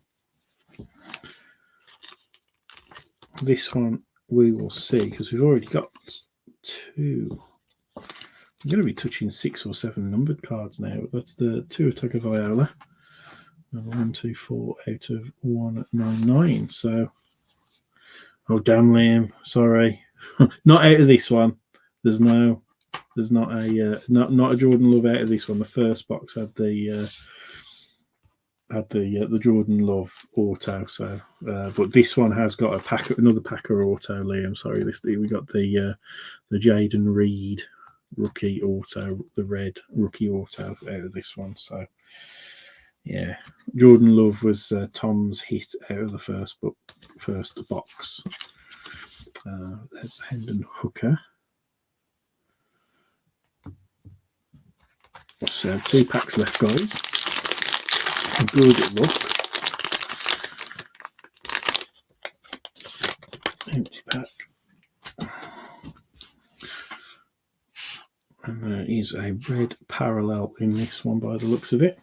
This one we will see, because we've already got 2. I'm going to be touching 6 or 7 numbered cards now. That's the Tua Tagovailoa. 124 out of 199. So, oh damn, Liam, sorry, not out of this one. There's not a Jordan Love out of this one. The first box had the Jordan Love auto. So, but this one has got another Packer auto. Liam, sorry, we got the Jaden Reed rookie auto, the red rookie auto out of this one. So, yeah, Jordan Love was Tom's hit out of the first box. There's Hendon Hooker. So 2 packs left, guys. Good luck. Empty pack. And there is a red parallel in this one by the looks of it.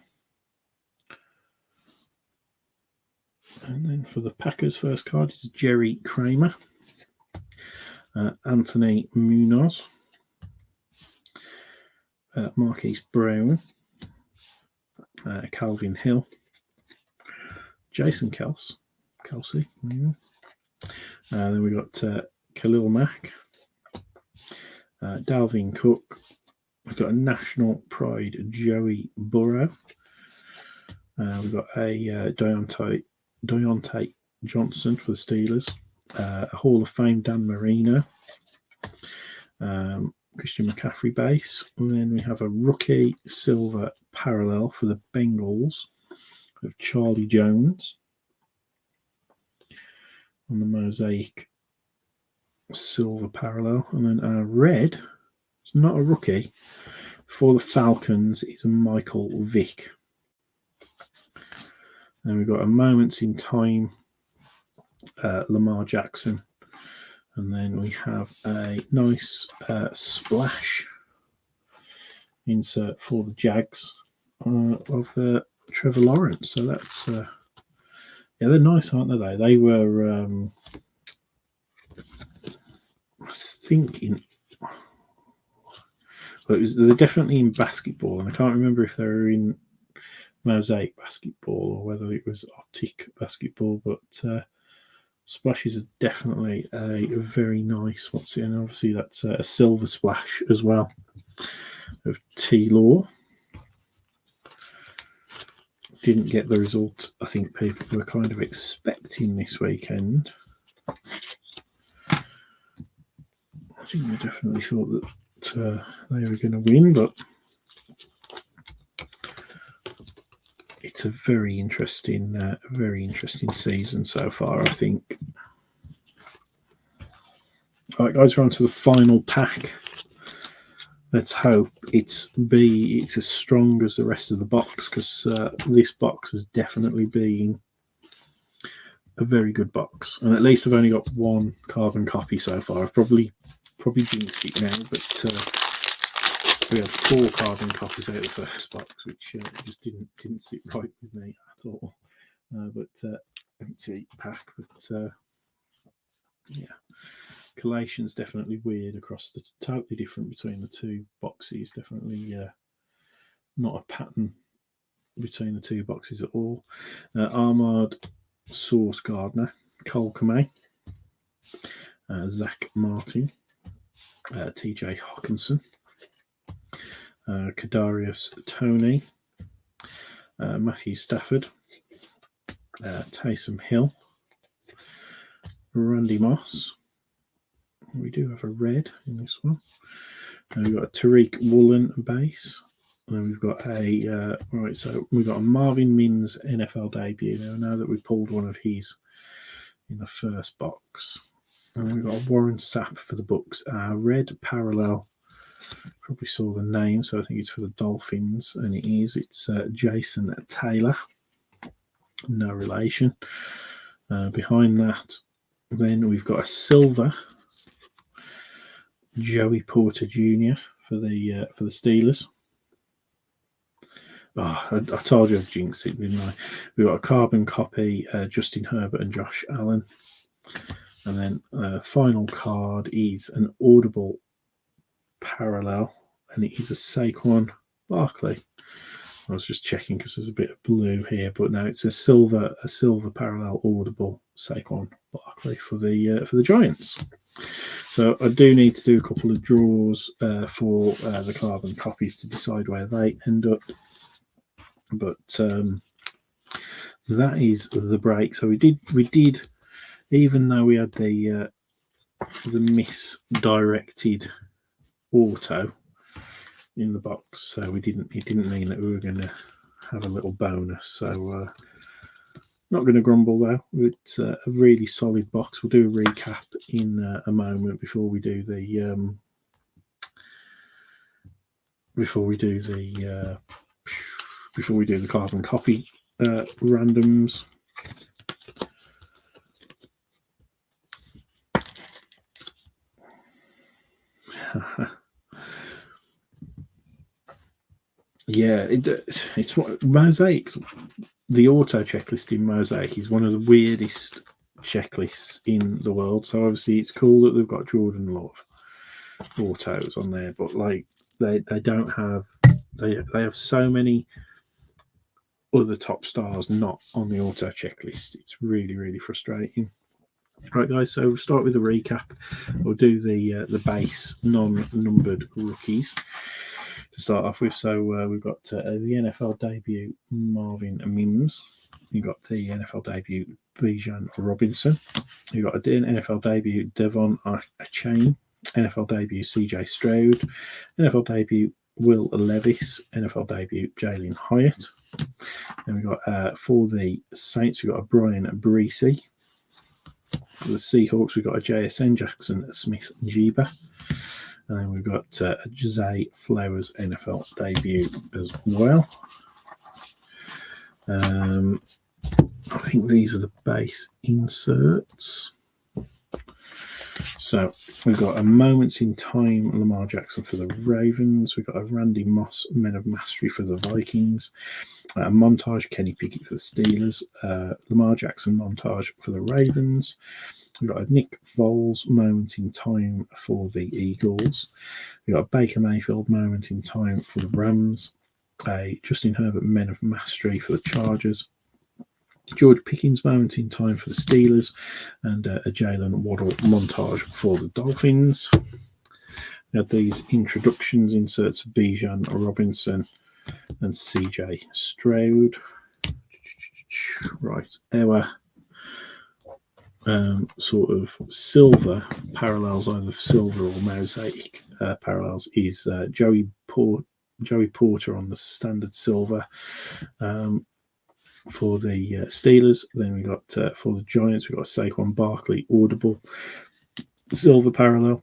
And then for the Packers, first card is Jerry Kramer, Anthony Munoz, Marquise Brown, Calvin Hill, Jason Kelsey. Then we got Khalil Mack, Dalvin Cook. We've got a National Pride Joey Burrow. We've got a Deontay Johnson for the Steelers, a Hall of Fame Dan Marino, Christian McCaffrey base, and then we have a rookie silver parallel for the Bengals of Charlie Jones on the Mosaic silver parallel, and then a red, it's not a rookie, for the Falcons is Michael Vick. And we've got a Moments in Time Lamar Jackson. And then we have a nice splash insert for the Jags of Trevor Lawrence. So that's, yeah, they're nice, aren't they? They were, I think, they're definitely in basketball, and I can't remember if they were in Mosaic basketball or whether it was optic basketball, but splashes are definitely a very nice, and obviously that's a silver splash as well of T-Law. Didn't get the result I think people were kind of expecting this weekend. I think they definitely thought that they were going to win, but it's a very interesting season so far, I think. All right, guys, we're on to the final pack. Let's hope it's as strong as the rest of the box, because this box has definitely been a very good box. And at least I've only got one carbon copy so far. I've probably jinxed it now, but we had 4 carbon copies out of the first box, which just didn't sit right with me at all. But empty pack, but yeah, collation's definitely weird across the totally different between the 2 boxes. Definitely not a pattern between the 2 boxes at all. Armard Sauce Gardner, Cole Kmet, Zach Martin, TJ Hawkinson, Kadarius Toney, Matthew Stafford, Taysom Hill, Randy Moss. We do have a red in this one. We've got a Tariq Woolen base. And then we've got a right. So we've got a Marvin Mims NFL debut. Now I know that we pulled one of his in the first box. And then we've got a Warren Sapp for the Bucks. Red parallel. Probably saw the name, so I think it's for the Dolphins, and it is. It's Jason Taylor. No relation. Behind that, then we've got a silver Joey Porter Jr. for the Steelers. Oh, I told you I'd jinxed it, didn't I? We've got a carbon copy, Justin Herbert and Josh Allen. And then final card is an audible parallel, and it is a Saquon Barkley. I was just checking because there's a bit of blue here, but no, it's a silver parallel audible Saquon Barkley for the Giants. So I do need to do a couple of draws for the carbon copies to decide where they end up. But that is the break. So we did, even though we had the misdirected auto in the box, so it didn't mean that we were going to have a little bonus. So not going to grumble though. It's a really solid box. We'll do a recap in a moment before we do the before we do the carbon copy randoms. Yeah, it's what Mosaic's. The auto checklist in Mosaic is one of the weirdest checklists in the world. So obviously it's cool that they've got Jordan Love autos on there, but like they don't have they have so many other top stars not on the auto checklist. It's really frustrating. Right, guys. So we'll start with a recap. We'll do the base non-numbered rookies to start off with. So we've got the NFL debut Marvin Mims. You've got the NFL debut Bijan Robinson. You've got an NFL debut Devon Achane. NFL debut CJ Stroud. NFL debut Will Levis. NFL debut Jalen Hyatt. Then we've got for the Saints, we've got a Brian Breesy. For the Seahawks, we've got a JSN Jackson Smith Jiba. And then we've got Jose Flowers NFL debut as well. I think these are the base inserts. So we've got a Moments in Time Lamar Jackson for the Ravens. We've got a Randy Moss Men of Mastery for the Vikings. A montage Kenny Pickett for the Steelers. Lamar Jackson montage for the Ravens. We've got a Nick Foles Moment in Time for the Eagles. We've got a Baker Mayfield Moment in Time for the Rams. A Justin Herbert Men of Mastery for the Chargers. George Pickens Moment in Time for the Steelers, and a Jalen Waddle montage for the Dolphins. We had these introductions inserts of Bijan Robinson and CJ Stroud. Right, our sort of silver parallels, either silver or mosaic parallels, is Joey Porter on the standard silver. For the Steelers. Then we got for the Giants, we've got Saquon Barkley audible silver parallel.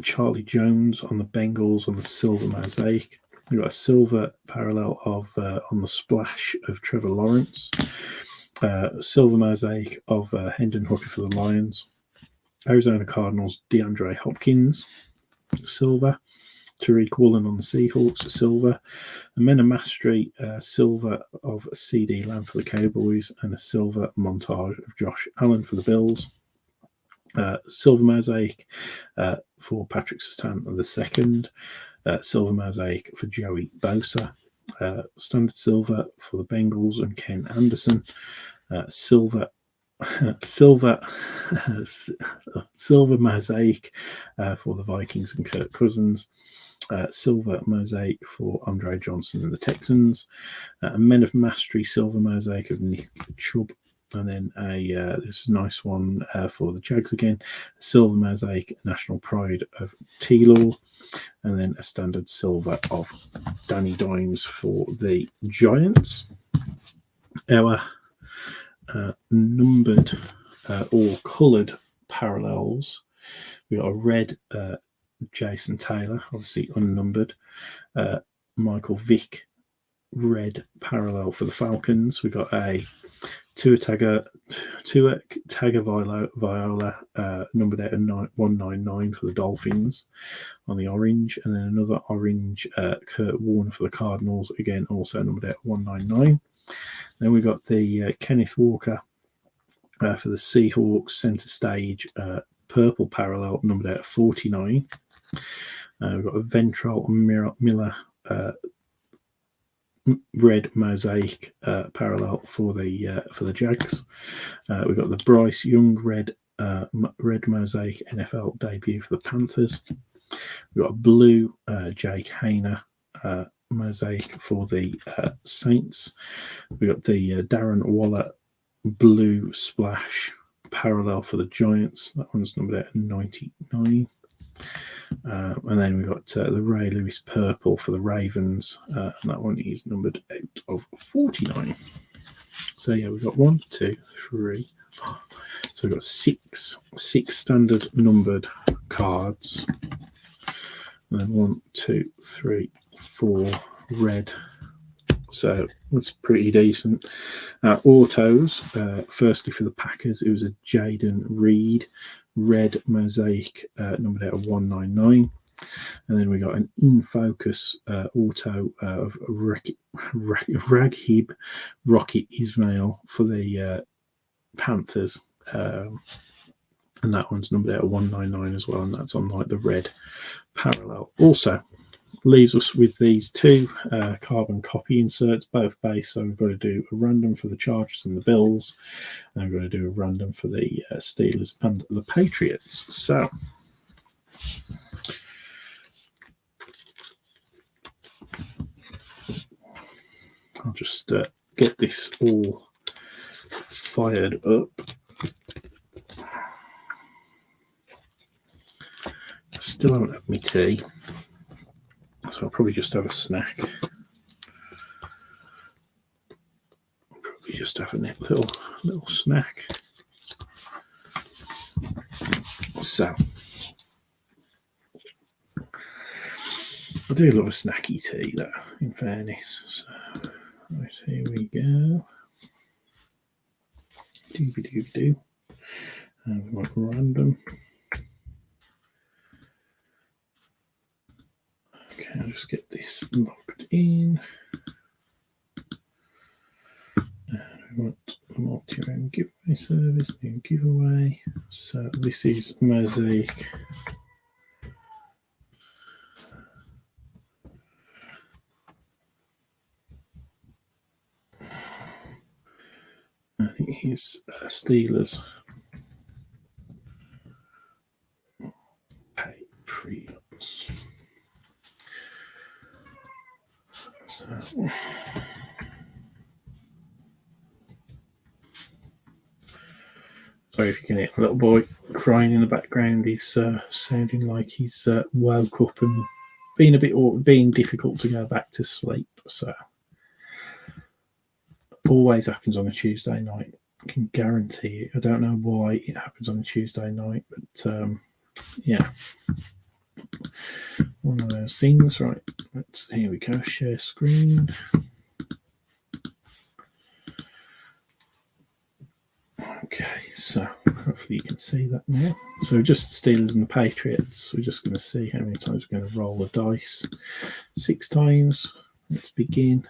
Charlie Jones on the Bengals on the silver mosaic. We've got a silver parallel of on the splash of Trevor Lawrence. Silver mosaic of Hendon Hooker for the Lions. Arizona Cardinals DeAndre Hopkins silver. Tariq Woolen on the Seahawks, silver. A Men of Mastery, silver of CD Lamb for the Cowboys, and a silver montage of Josh Allen for the Bills. Silver mosaic for Patrick Surtain the second. Silver mosaic for Joey Bosa. Standard silver for the Bengals and Ken Anderson. Silver mosaic for the Vikings and Kirk Cousins. Silver mosaic for Andre Johnson and the Texans. A Men of Mastery silver mosaic of Nick Chubb. And then this nice one for the Jags again. Silver mosaic National Pride of T-Law. And then a standard silver of Danny Dimes for the Giants. Our numbered or coloured parallels. We got a red Jason Taylor, obviously unnumbered. Michael Vick, red parallel for the Falcons. We got a Tua Tagovailoa, numbered out of 199 for the Dolphins on the orange, and then another orange Kurt Warner for the Cardinals, again also numbered out 199. Then we got the Kenneth Walker for the Seahawks centre stage, purple parallel numbered out 49. We've got a Ventrell Miller red mosaic parallel for the Jags. We've got the Bryce Young red mosaic NFL debut for the Panthers. We've got a blue Jake Hayner mosaic for the Saints. We've got the Darren Waller blue splash parallel for the Giants. That one's numbered out 99. And then we've got the Ray Lewis purple for the Ravens, and that one is numbered out of 49. So yeah, we've got 1, 2, 3, 4. So we've got six standard numbered cards. and then 1, 2, 3, 4 red. So that's pretty decent. Autos, firstly for the Packers, it was a Jaden Reed red Mosaic, numbered out of 199. And then we got an in focus auto of Raghib Rocket Ismail for the Panthers. And that one's numbered out of 199 as well, and that's on like the red parallel. Also, leaves us with these two carbon copy inserts, both base. So we've got to do a random for the Chargers and the Bills, and we've got to do a random for the Steelers and the Patriots. So I'll just get this all fired up. Still haven't had my tea, so I'll probably just have a snack. Probably just have a little snack. So I do love a snacky tea, though, in fairness. So right, here we go. Doobie-dooby-doo. And we want random. Okay, I'll just get this logged in. And we want multi-room giveaway service, new giveaway. So this is Mosaic. And it is Steelers Patriots. So sorry if you can hear a little boy crying in the background. He's sounding like he's woke up and being difficult to go back to sleep. So always happens on a Tuesday night. I can guarantee it. I don't know why it happens on a Tuesday night, but yeah, one of those things. Right, here we go. Share screen. Okay, so hopefully you can see that now. So just Steelers and the Patriots. We're just going to see how many times we're going to roll the dice. 6 times. Let's begin.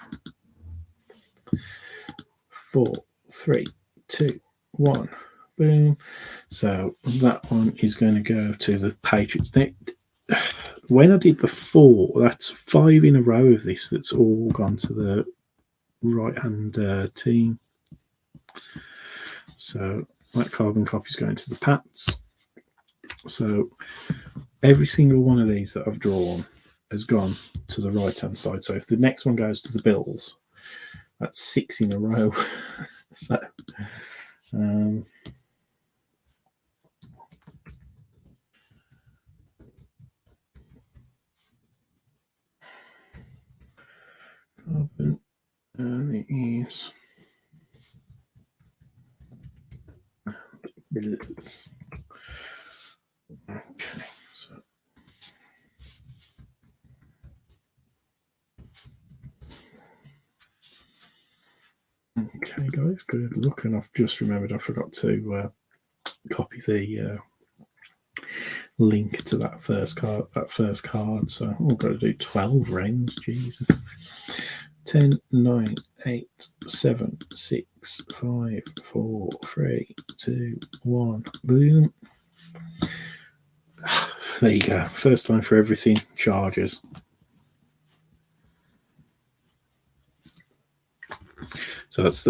4, 3, 2, 1. Boom. So that one is going to go to the Patriots. Now, when I did the 4, that's 5 in a row of this that's all gone to the right-hand team. So that carbon copy is going to the Pats. So every single one of these that I've drawn has gone to the right-hand side. So if the next one goes to the Bills, that's 6 in a row. So carbon, and it is Bills. Okay, so okay, guys, good luck. And I've just remembered I forgot to copy the link to that first card. So I've got to do 12 rounds. Jesus. 10, 9, 8, 7, 6, 5, 4, 3, 2, 1. Boom. There you go. First time for everything. Chargers. So that's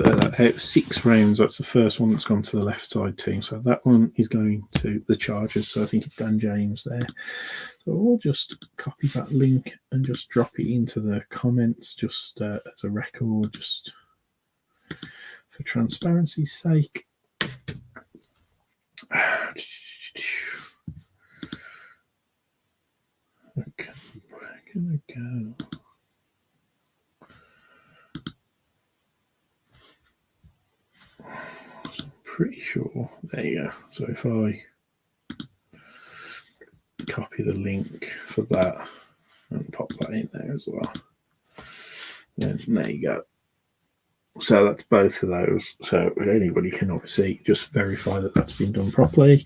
6 rounds. That's the first one that's gone to the left side team. So that one is going to the Chargers. So I think it's Dan James there. So we'll just copy that link and just drop it into the comments just as a record, just for transparency's sake. Okay, we're going to go. Pretty sure. There you go. So if I copy the link for that and pop that in there as well. Then there you go. So that's both of those. So anybody can obviously just verify that that's been done properly.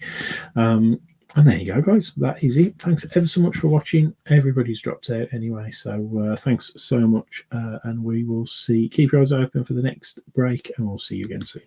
And there you go, guys. That is it. Thanks ever so much for watching. Everybody's dropped out anyway. So thanks so much. And we will see. Keep your eyes open for the next break, and we'll see you again soon.